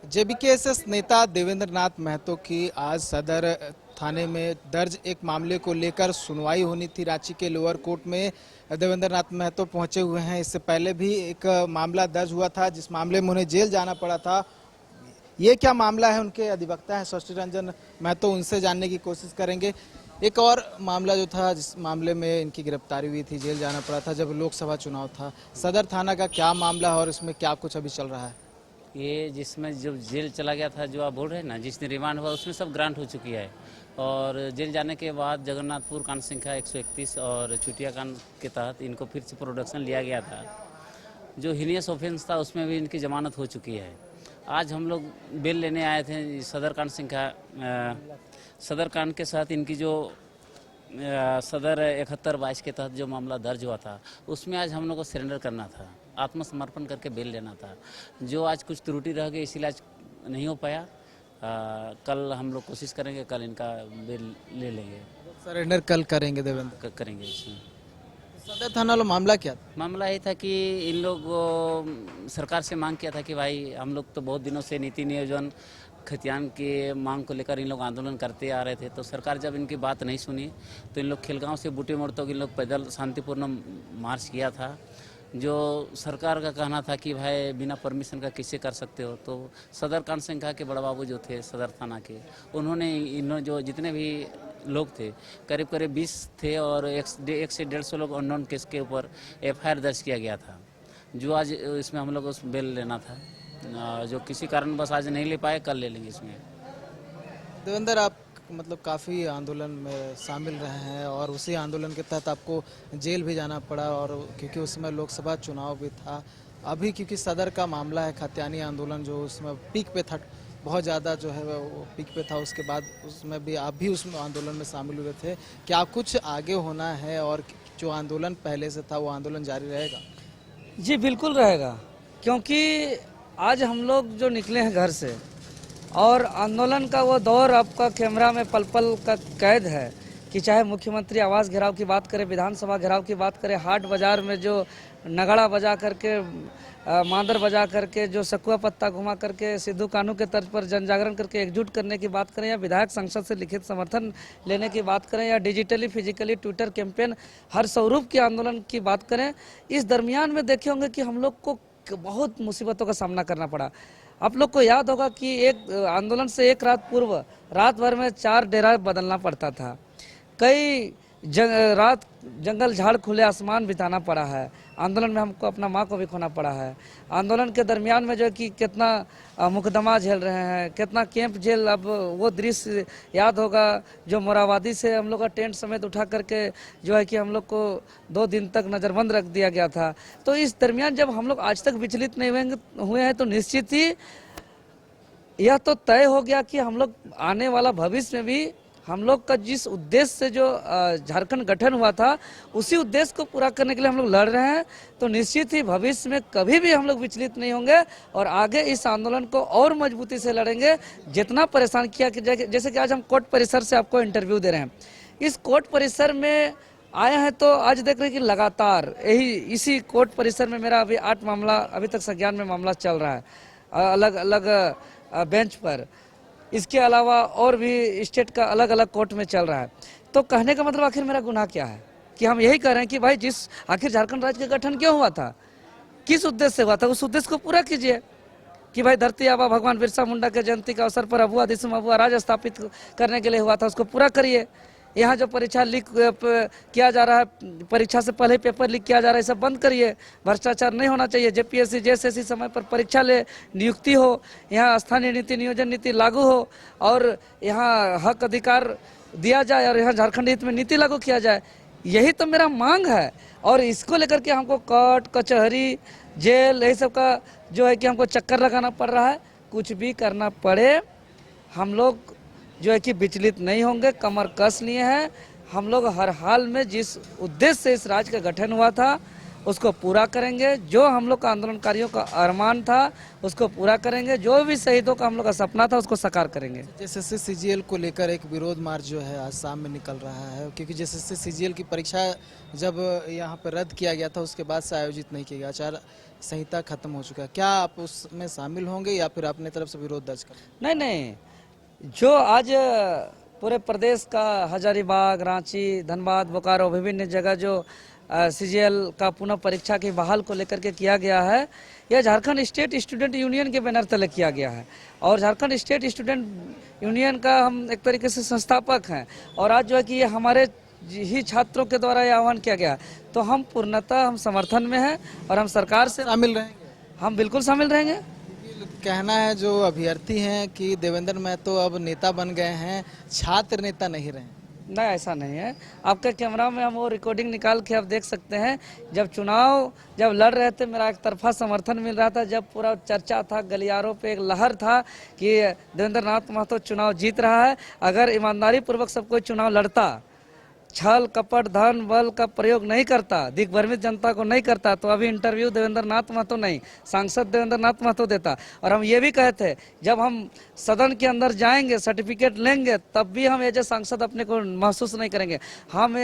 JBKSS नेता देवेंद्र नाथ महतो की आज सदर थाने में दर्ज एक मामले को लेकर सुनवाई होनी थी। रांची के लोअर कोर्ट में देवेंद्र नाथ महतो पहुंचे हुए हैं। इससे पहले भी एक मामला दर्ज हुआ था जिस मामले में उन्हें जेल जाना पड़ा था। ये क्या मामला है, उनके अधिवक्ता हैं षष्ठी रंजन महतो, उनसे जानने की कोशिश करेंगे। एक और मामला जो था जिस मामले में इनकी गिरफ्तारी हुई थी, जेल जाना पड़ा था जब लोकसभा चुनाव था, सदर थाना का क्या मामला है और इसमें क्या कुछ अभी चल रहा है? ये जिसमें जो जेल चला गया था, जो आप बोल रहे हैं ना, जिसने रिमांड हुआ उसमें सब ग्रांट हो चुकी है। और जेल जाने के बाद जगन्नाथपुर कांड संख्या 131 और चुटिया कांड के तहत इनको फिर से प्रोडक्शन लिया गया था। जो हीनियस ऑफेंस था उसमें भी इनकी जमानत हो चुकी है। आज हम लोग बेल लेने आए थे। सदर कांड के साथ इनकी जो सदर 71/22 के तहत जो मामला दर्ज हुआ था उसमें आज हम लोग को सरेंडर करना था, आत्मसमर्पण करके बेल लेना था। जो आज कुछ त्रुटि रह गई इसीलिए आज नहीं हो पाया। कल हम लोग कोशिश करेंगे, कल इनका बेल ले लेंगे। सरेंडर कल करेंगे देवेंद्र? करेंगे। इसमें सदर थाना वाला मामला क्या था? मामला ये था कि इन लोग सरकार से मांग किया था कि भाई हम लोग तो बहुत दिनों से नीति नियोजन खतियान के मांग को लेकर इन लोग आंदोलन करते आ रहे थे। तो सरकार जब इनकी बात नहीं सुनी तो इन लोग खेलगांव से बूटे मोड़ तक इन लोग पैदल शांतिपूर्ण मार्च किया था। जो सरकार का कहना था कि भाई बिना परमिशन का कैसे कर सकते हो। तो सदर कांड संख्या के बड़ा बाबू जो थे सदर थाना के, उन्होंने इन जो जितने भी लोग थे करीब करीब 20 थे और 1 से 150 लोग अननोन केस के ऊपर FIR दर्ज किया गया था। जो आज इसमें हम लोग उस बेल लेना था, जो किसी कारण बस आज नहीं ले पाए, कल ले लेंगे इसमें। देवेंद्र, आप मतलब काफ़ी आंदोलन में शामिल रहे हैं और उसी आंदोलन के तहत आपको जेल भी जाना पड़ा, और क्योंकि उसमें लोकसभा चुनाव भी था। अभी क्योंकि सदर का मामला है, खतियानी आंदोलन जो उसमें पीक पे था, बहुत ज़्यादा जो है वो पीक पे था, उसके बाद उसमें भी आप भी उसमें आंदोलन में शामिल हुए थे। क्या कुछ आगे होना है और जो आंदोलन पहले से था वो आंदोलन जारी रहेगा? जी बिल्कुल रहेगा, क्योंकि आज हम लोग जो निकले हैं घर से और आंदोलन का वो दौर आपका कैमरा में पल पल का कैद है कि चाहे मुख्यमंत्री आवास घेराव की बात करें, विधानसभा घेराव की बात करें, हाट बाजार में जो नगाड़ा बजा करके, मांदर बजा करके, जो सकुआ पत्ता घुमा करके सिद्धू कानू के तर्ज पर जन जागरण करके एकजुट करने की बात करें, या विधायक संसद से लिखित समर्थन लेने की बात करें, या डिजिटली फिजिकली ट्विटर कैंपेन हर स्वरूप के आंदोलन की बात करें, इस दरमियान में देखे होंगे कि हम लोग को बहुत मुसीबतों का सामना करना पड़ा। आप लोग को याद होगा कि एक आंदोलन से एक रात पूर्व रात भर में 4 डेरा बदलना पड़ता था। कई रात जंगल झाड़ खुले आसमान बिताना पड़ा है। आंदोलन में हमको अपना माँ को भी खोना पड़ा है। आंदोलन के दरमियान में जो है कि कितना मुकदमा झेल रहे हैं, कितना कैंप जेल। अब वो दृश्य याद होगा जो मोराबादी से हम लोग का टेंट समेत उठा करके जो है कि हम लोग को 2 दिन तक नज़रबंद रख दिया गया था। तो इस दरमियान जब हम लोग आज तक विचलित नहीं हुए हैं तो निश्चित ही यह तो तय हो गया कि हम लोग आने वाला भविष्य में भी हम लोग का जिस उद्देश्य से जो झारखंड गठन हुआ था उसी उद्देश्य को पूरा करने के लिए हम लोग लड़ रहे हैं। तो निश्चित ही भविष्य में कभी भी हम लोग विचलित नहीं होंगे और आगे इस आंदोलन को और मजबूती से लड़ेंगे। जितना परेशान किया कि जैसे कि आज हम कोर्ट परिसर से आपको इंटरव्यू दे रहे हैं, इस कोर्ट परिसर में आए हैं तो आज देख रहे हैं कि लगातार इसी कोर्ट परिसर में मेरा अभी 8 मामला अभी तक संज्ञान में मामला चल रहा है, अलग अलग बेंच पर। इसके अलावा और भी स्टेट का अलग अलग कोर्ट में चल रहा है। तो कहने का मतलब आखिर मेरा गुनाह क्या है कि हम यही कह रहे हैं कि भाई आखिर झारखंड राज्य का गठन क्यों हुआ था, किस उद्देश्य से हुआ था, उस उद्देश्य को पूरा कीजिए। कि भाई धरती आबा भगवान बिरसा मुंडा के जयंती के अवसर पर अबुआ दिसुम अबुआ राज स्थापित करने के लिए हुआ था, उसको पूरा करिए। यहाँ जो परीक्षा लीक किया जा रहा है, परीक्षा से पहले पेपर लीक किया जा रहा है, सब बंद करिए। भ्रष्टाचार नहीं होना चाहिए। JPSC JSSC समय पर परीक्षा ले, नियुक्ति हो, यहाँ स्थानीय नीति नियोजन नीति लागू हो और यहाँ हक अधिकार दिया जाए और यहाँ झारखंड हित में नीति लागू किया जाए। यही तो मेरा मांग है और इसको लेकर के हमको कोर्ट कचहरी जेल यही सब का जो है कि हमको चक्कर लगाना पड़ रहा है। कुछ भी करना पड़े हम लोग जो है कि विचलित नहीं होंगे, कमर कस लिए हैं। हम लोग हर हाल में जिस उद्देश्य से इस राज्य का गठन हुआ था उसको पूरा करेंगे। जो हम लोग का आंदोलनकारियों का अरमान था उसको पूरा करेंगे। जो भी शहीदों का हम लोग का सपना था उसको साकार करेंगे। जेएसएससी सीजीएल को लेकर एक विरोध मार्च जो है आज शाम में निकल रहा है, क्योंकि जेएसएससी सीजीएल की परीक्षा जब यहाँ पर रद्द किया गया था उसके बाद से आयोजित नहीं किया गया, आचार संहिता खत्म हो चुका है। क्या आप उसमें शामिल होंगे या फिर अपने तरफ से विरोध दर्ज करेंगे? नहीं, जो आज पूरे प्रदेश का हजारीबाग, रांची, धनबाद, बोकारो विभिन्न जगह जो सीजीएल का पुनः परीक्षा की बहाल को लेकर के किया गया है, यह झारखंड स्टेट स्टूडेंट यूनियन के बैनर तले किया गया है। और झारखंड स्टेट स्टूडेंट यूनियन का हम एक तरीके से संस्थापक हैं और आज जो है कि ये हमारे ही छात्रों के द्वारा यह आह्वान किया गया, तो हम पूर्णतः हम समर्थन में हैं और हम सरकार से शामिल रहेंगे? हम बिल्कुल शामिल रहेंगे। कहना है जो अभ्यर्थी हैं कि देवेंद्र महतो अब नेता बन गए हैं, छात्र नेता नहीं रहे। नहीं, ऐसा नहीं है। आपके कैमरा में हम वो रिकॉर्डिंग निकाल के आप देख सकते हैं। जब चुनाव जब लड़ रहे थे मेरा एक तरफा समर्थन मिल रहा था, जब पूरा चर्चा था, गलियारों पे एक लहर था कि देवेंद्र नाथ महतो चुनाव जीत रहा है। अगर ईमानदारी पूर्वक सब कोई चुनाव लड़ता, छल कपट धन बल का प्रयोग नहीं करता, दिग्भ्रमित जनता को नहीं करता, तो अभी इंटरव्यू देवेंद्र नाथ महतो नहीं, सांसद देवेंद्र नाथ महतो देता। और हम ये भी कहे थे जब हम सदन के अंदर जाएंगे सर्टिफिकेट लेंगे तब भी हम एज ए सांसद अपने को महसूस नहीं करेंगे। हम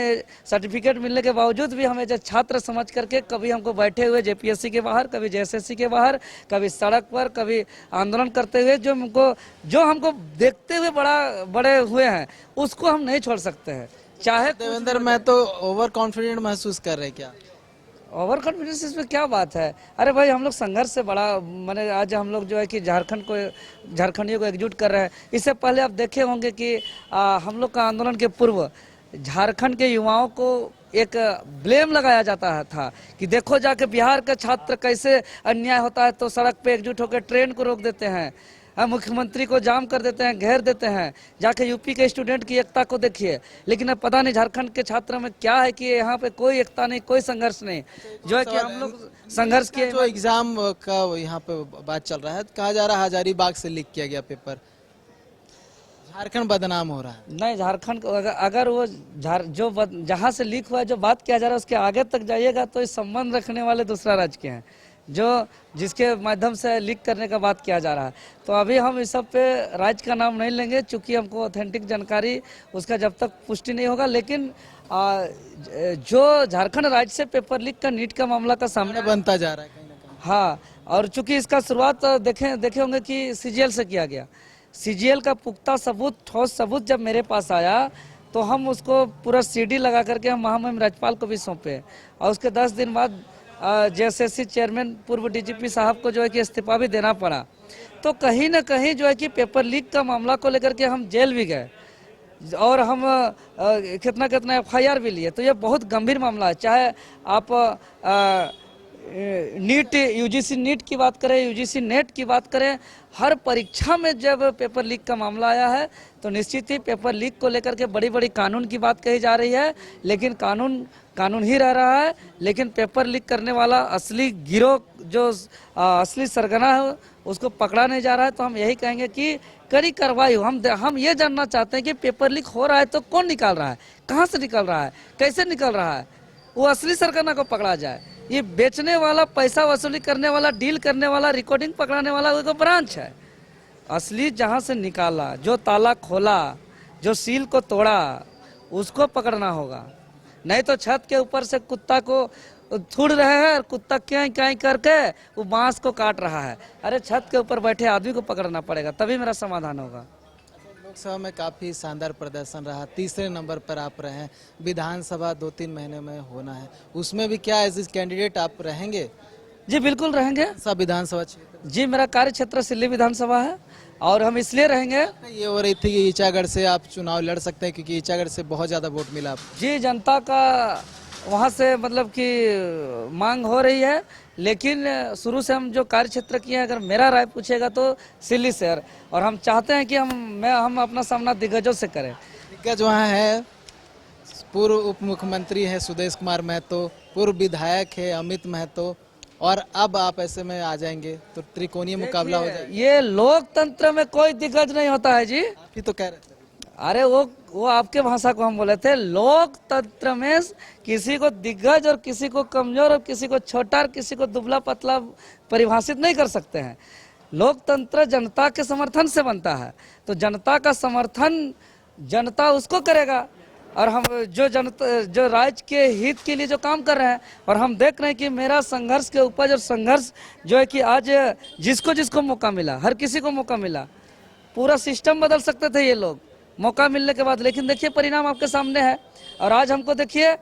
सर्टिफिकेट मिलने के बावजूद भी हम एज ए छात्र समझ करके कभी हमको बैठे हुए जेपीएससी के बाहर, कभी जेएसएससी के बाहर, कभी सड़क पर, कभी आंदोलन करते हुए जो हमको देखते हुए बड़े हुए हैं उसको हम नहीं छोड़ सकते हैं। चाहे देवेंद्र महतो ओवर कॉन्फिडेंट महसूस कर रहे हैं क्या? ओवर कॉन्फिडेंस इसमें क्या बात है? अरे भाई हम लोग संघर्ष से बड़ा मैंने आज हम लोग जो है कि झारखंडियों को एकजुट कर रहे हैं। इससे पहले आप देखे होंगे कि हम लोग का आंदोलन के पूर्व झारखंड के युवाओं को एक ब्लेम लगाया जाता था कि देखो जाके बिहार के छात्र कैसे अन्याय होता है तो सड़क पे एकजुट होकर ट्रेन को रोक देते हैं, मुख्यमंत्री को जाम कर देते हैं, घेर देते हैं। जाके यूपी के स्टूडेंट की एकता को देखिए। लेकिन अब पता नहीं झारखंड के छात्रों में क्या है कि यहाँ पे कोई एकता नहीं, कोई संघर्ष नहीं, जो है कि हम लोग संघर्ष किए। जो एग्जाम का यहाँ पे बात चल रहा है, कहा जा रहा है हजारीबाग से लीक किया गया पेपर, झारखंड बदनाम हो रहा है। नहीं, झारखंड को अगर वो जहाँ से लीक हुआ है जो बात किया जा रहा है उसके आगे तक जाइएगा तो इस संबंध रखने वाले दूसरा राज्य के हैं जो जिसके माध्यम से लीक करने का बात किया जा रहा है। तो अभी हम इस सब पे राज्य का नाम नहीं लेंगे चूंकि हमको ऑथेंटिक जानकारी उसका जब तक पुष्टि नहीं होगा। लेकिन जो झारखंड राज्य से पेपर लीक का नीट का मामला का सामने बनता जा रहा है कहीं ना कहीं। हाँ, और चूंकि इसका शुरुआत देखे होंगे कि सीजीएल से किया गया। सीजीएल का पुख्ता सबूत, ठोस सबूत जब मेरे पास आया तो हम उसको पूरा सीडी लगा करके हम महामहिम राज्यपाल को भी सौंपे और उसके 10 दिन बाद जेएसएससी चेयरमैन पूर्व डीजीपी साहब को जो है कि इस्तीफा भी देना पड़ा। तो कहीं ना कहीं जो है कि पेपर लीक का मामला को लेकर के हम जेल भी गए और हम कितना एफआईआर भी लिए। तो ये बहुत गंभीर मामला है। चाहे आप नीट यूजीसी नीट की बात करें, यूजीसी नेट की बात करें, हर परीक्षा में जब पेपर लीक का मामला आया है तो निश्चित ही पेपर लीक को लेकर के बड़ी बड़ी कानून की बात कही जा रही है। लेकिन कानून ही रह रहा है, लेकिन पेपर लीक करने वाला असली गिरोह जो असली सरगना है उसको पकड़ा नहीं जा रहा है। तो हम यही कहेंगे कि कड़ी कार्रवाई हो। हम ये जानना चाहते हैं कि पेपर लीक हो रहा है तो कौन निकाल रहा है, कहाँ से निकल रहा है, कैसे निकल रहा है, वो असली सरगना को पकड़ा जाए। ये बेचने वाला, पैसा वसूली करने वाला, डील करने वाला, रिकॉर्डिंग पकड़ाने वाला वो ब्रांच है। असली जहाँ से निकाला, जो ताला खोला, जो सील को तोड़ा, उसको पकड़ना होगा। नहीं तो छत के ऊपर से कुत्ता को थूड़ रहे हैं और कुत्ता क्या करके वो बांस को काट रहा है। अरे छत के ऊपर बैठे आदमी को पकड़ना पड़ेगा, तभी मेरा समाधान होगा। लोकसभा में काफी शानदार प्रदर्शन रहा, तीसरे नंबर पर आप रहे हैं। विधानसभा 2-3 महीने में होना है, उसमें भी क्या एज कैंडिडेट आप रहेंगे? जी बिल्कुल रहेंगे। सब विधानसभा क्षेत्र? जी, मेरा कार्य क्षेत्र सिल्ली विधानसभा है और हम इसलिए रहेंगे। ये हो रही थी कि ईचागढ़ से आप चुनाव लड़ सकते हैं क्योंकि ईचागढ़ से बहुत ज्यादा वोट मिला आपको। जी, जनता का वहाँ से मतलब कि मांग हो रही है, लेकिन शुरू से हम जो कार्य क्षेत्र किए हैं, अगर मेरा राय पूछेगा तो सिल्ली शहर, और हम चाहते हैं कि हम अपना सामना दिग्गजों से करें। दिग्गज वहाँ है, पूर्व उप मुख्यमंत्री है सुदेश कुमार महतो, पूर्व विधायक है अमित महतो, और अब आप ऐसे में आ जाएंगे तो त्रिकोणीय मुकाबला हो जाएगा। ये लोकतंत्र में कोई दिग्गज नहीं होता है जी। आप ही तो कह रहे थे। अरे वो आपके भाषा को हम बोले थे, लोकतंत्र में किसी को दिग्गज और किसी को कमजोर और किसी को छोटा और किसी को दुबला पतला परिभाषित नहीं कर सकते हैं। लोकतंत्र जनता के समर्थन से बनता है, तो जनता का समर्थन जनता उसको करेगा। और हम जो राज्य के हित के लिए जो काम कर रहे हैं, और हम देख रहे हैं कि मेरा संघर्ष के उपज और संघर्ष जो है कि आज जिसको जिसको मौका मिला, हर किसी को मौका मिला। पूरा सिस्टम बदल सकते थे ये लोग मौका मिलने के बाद, लेकिन देखिए परिणाम आपके सामने है। और आज हमको देखिए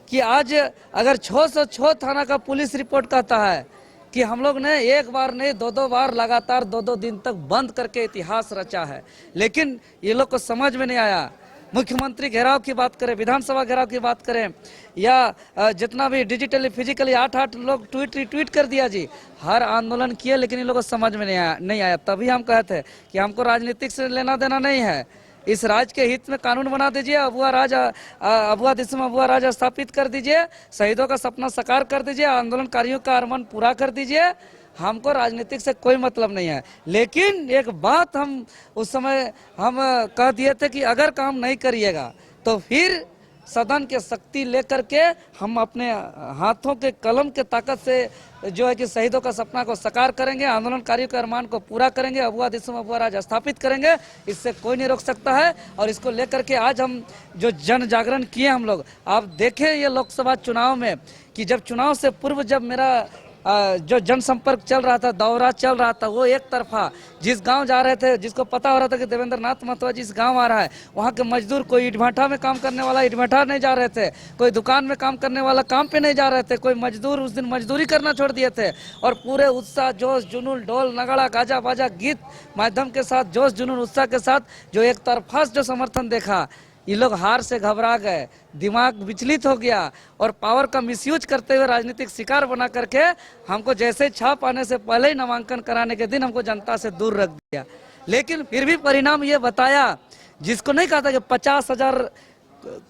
कि आज अगर 606 थाना का पुलिस रिपोर्ट कहता है कि हम लोग ने एक बार नहीं 2-2 बार लगातार 2-2 दिन तक बंद करके इतिहास रचा है, लेकिन ये लोग को समझ में नहीं आया। मुख्यमंत्री घेराव की बात करें, विधानसभा घेराव की बात करें, या जितना भी डिजिटली फिजिकली 8 लोग ट्वीट कर दिया जी, हर आंदोलन किए, लेकिन इन लोगों को समझ में नहीं आया। तभी हम कहते हैं कि हमको राजनीतिक से लेना देना नहीं है, इस राज्य के हित में कानून बना दीजिए, अबुआ दिशा में अबुआ राज स्थापित कर दीजिए, शहीदों का सपना साकार कर दीजिए, आंदोलनकारियों का अरमान पूरा कर दीजिए। हमको राजनीतिक से कोई मतलब नहीं है। लेकिन एक बात हम उस समय हम कह दिए थे कि अगर काम नहीं करिएगा तो फिर सदन के शक्ति लेकर के हम अपने हाथों के कलम के ताकत से जो है कि शहीदों का सपना को साकार करेंगे, आंदोलनकारियों के अरमान को पूरा करेंगे, अबुआ दिशा में अबुआ राज स्थापित करेंगे। इससे कोई नहीं रोक सकता है। और इसको लेकर के आज हम जो जन जागरण किए हम लोग, आप देखें ये लोकसभा चुनाव में कि जब चुनाव से पूर्व जब मेरा जो जनसंपर्क चल रहा था, दौरा चल रहा था, वो एक तरफा जिस गांव जा रहे थे, जिसको पता हो रहा था कि देवेंद्र नाथ महतो जिस गांव आ रहा है, वहां के मजदूर, कोई ईट भाटा में काम करने वाला ईट भाटा नहीं जा रहे थे, कोई दुकान में काम करने वाला काम पे नहीं जा रहे थे, कोई मजदूर उस दिन मजदूरी करना छोड़ दिए थे। और पूरे उत्साह, जोश, जुनून, ढोल नगाड़ा, गाजा बाजा, गीत माध्यम के साथ, जोश जुनून उत्साह के साथ जो एक तरफा जो समर्थन देखा, ये लोग हार से घबरा गए, दिमाग विचलित हो गया और पावर का मिसयूज करते हुए राजनीतिक शिकार बना करके हमको जैसे छाप आने से पहले ही नामांकन कराने के दिन हमको जनता से दूर रख दिया। लेकिन फिर भी परिणाम ये बताया, जिसको नहीं कहा था कि 50,000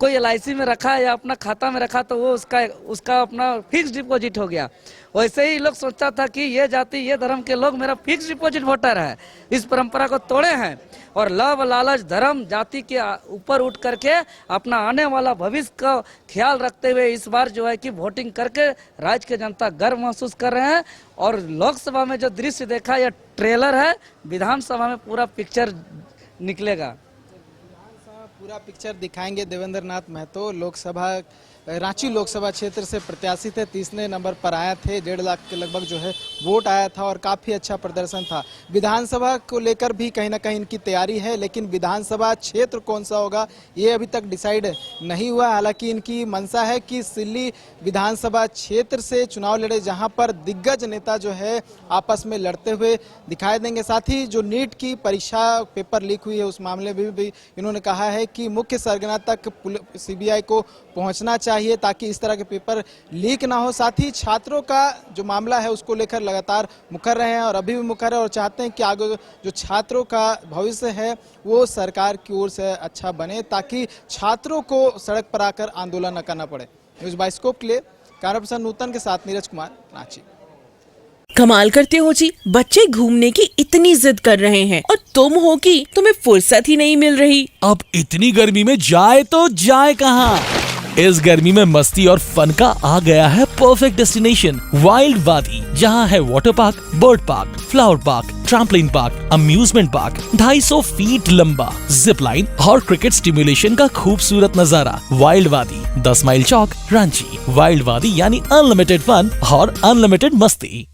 कोई LIC में रखा है या अपना खाता में रखा तो वो उसका अपना फिक्स डिपॉजिट हो गया। वैसे ही लोग सोचता था कि ये जाति, ये धर्म के लोग मेरा फिक्स डिपॉजिट वोटर है, इस परंपरा को तोड़े हैं और लव, लालच, धर्म, जाति के ऊपर उठ करके अपना आने वाला भविष्य का ख्याल रखते हुए इस बार जो है कि वोटिंग करके राज्य के जनता गर्व महसूस कर रहे हैं। और लोकसभा में जो दृश्य देखा, यह ट्रेलर है, विधानसभा में पूरा पिक्चर निकलेगा। पूरा पिक्चर दिखाएंगे। देवेंद्र नाथ महतो लोकसभा रांची लोकसभा क्षेत्र से प्रत्याशी थे, 30वें नंबर पर आए थे, 1.5 लाख के लगभग जो है वोट आया था और काफ़ी अच्छा प्रदर्शन था। विधानसभा को लेकर भी कहीं ना कहीं इनकी तैयारी है, लेकिन विधानसभा क्षेत्र कौन सा होगा ये अभी तक डिसाइड नहीं हुआ। हालांकि इनकी मंशा है कि सिल्ली विधानसभा क्षेत्र से चुनाव लड़े, जहां पर दिग्गज नेता जो है आपस में लड़ते हुए दिखाई देंगे। साथ ही जो नीट की परीक्षा पेपर लीक हुई है उस मामले में भी इन्होंने कहा है कि मुख्य सरगना तक CBI को पहुंचना चाहिए ताकि इस तरह के पेपर लीक ना हो। साथ ही छात्रों का जो मामला है उसको लेकर लगातार मुखर रहे हैं और अभी भी मुखर है और चाहते हैं कि आगे जो छात्रों का भविष्य है वो सरकार की ओर से अच्छा बने ताकि छात्रों को सड़क पर आकर आंदोलन न करना पड़े। न्यूज़ बाइस्कोप के लिए कैमरा पर्सन नूतन के साथ नीरज कुमार, रांची। कमाल करते हो जी, बच्चे घूमने की इतनी जिद कर रहे हैं और तुम हो कि तुम्हें फुर्सत ही नहीं मिल रही। अब इतनी गर्मी में जाए तो जाए कहाँ? इस गर्मी में मस्ती और फन का आ गया है परफेक्ट डेस्टिनेशन, वाइल्ड वादी, जहाँ है water park, bird park, flower park, trampoline park, amusement park, 250 feet लंबा, जिप लाइन और क्रिकेट स्टिमुलेशन का खूबसूरत नजारा। वाइल्ड वादी, 10 माइल चौक, रांची। वाइल्ड वादी यानी अनलिमिटेड फन और अनलिमिटेड मस्ती।